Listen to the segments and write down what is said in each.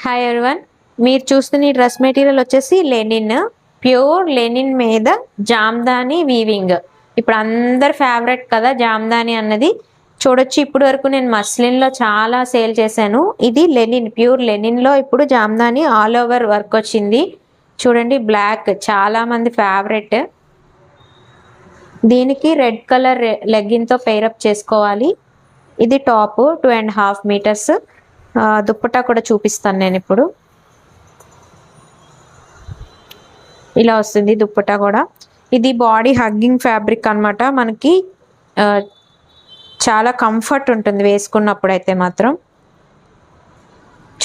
Hi everyone, మీరు చూస్తున్న ఈ డ్రెస్ మెటీరియల్ వచ్చేసి లెనిన్, ప్యూర్ లెనిన్ మీద జామ్దాని వీవింగ్. ఇప్పుడు అందరు ఫేవరెట్ కదా జామ్దాని అన్నది. చూడొచ్చు, ఇప్పుడు వరకు నేను మస్లిన్ లో చాలా సేల్ చేశాను. ఇది లెనిన్, ప్యూర్ లెనిన్ లో ఇప్పుడు జామ్దాని ఆల్ ఓవర్ వర్క్ వచ్చింది. చూడండి, బ్లాక్ చాలా మంది ఫేవరెట్. దీనికి రెడ్ కలర్ లెగ్గిన్ తో పేరప్ చేసుకోవాలి. ఇది టాప్ 2.5 మీటర్స్. దుప్పటా కూడా చూపిస్తాను నేను ఇప్పుడు. ఇలా వస్తుంది దుప్పటా కూడా. ఇది బాడీ హగ్గింగ్ ఫ్యాబ్రిక్ అన్నమాట. మనకి చాలా కంఫర్ట్ ఉంటుంది వేసుకున్నప్పుడు అయితే మాత్రం.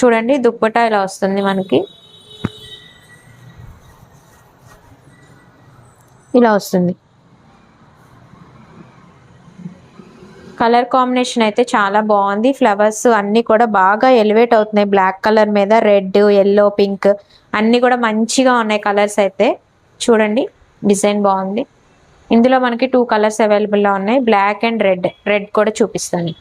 చూడండి, దుప్పటా ఇలా వస్తుంది మనకి. ఇలా వస్తుంది. కలర్ కాంబినేషన్ అయితే చాలా బాగుంది. ఫ్లవర్స్ అన్ని కూడా బాగా ఎలివేట్ అవుతున్నాయి. బ్లాక్ కలర్ మీద రెడ్, ఎల్లో, పింక్ అన్ని కూడా మంచిగా ఉన్నాయి కలర్స్ అయితే. చూడండి, డిజైన్ బాగుంది. ఇందులో మనకి 2 కలర్స్ అవైలబుల్లో ఉన్నాయి, బ్లాక్ అండ్ రెడ్. రెడ్ కూడా చూపిస్తాను.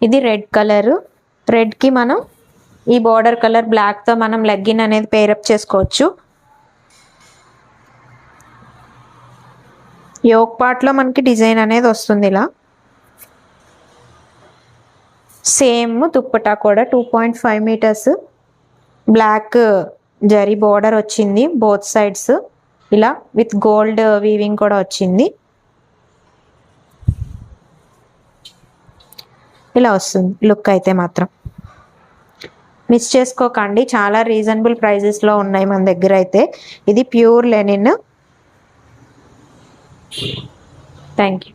ఇది రెడ్ కలర్. రెడ్ కి మనం ఈ బోర్డర్ కలర్ బ్లాక్ తో మనం లెగ్గిన్ అనేది పేరప్ చేసుకోవచ్చు. యోక్ పార్ట్ లో మనకి డిజైన్ అనేది వస్తుంది ఇలా. సేమ్ దుప్పటా కూడా 2.5 మీటర్స్. బ్లాక్ జరీ బోర్డర్ వచ్చింది బోత్ సైడ్స్. ఇలా విత్ గోల్డ్ వీవింగ్ కూడా వచ్చింది. ఇలా వస్తుంది లుక్ అయితే మాత్రం. మిస్ చేసుకోకండి, చాలా రీజనబుల్ ప్రైజెస్లో ఉన్నాయి మన దగ్గర అయితే. ఇది ప్యూర్ లెనిన్. Thank you.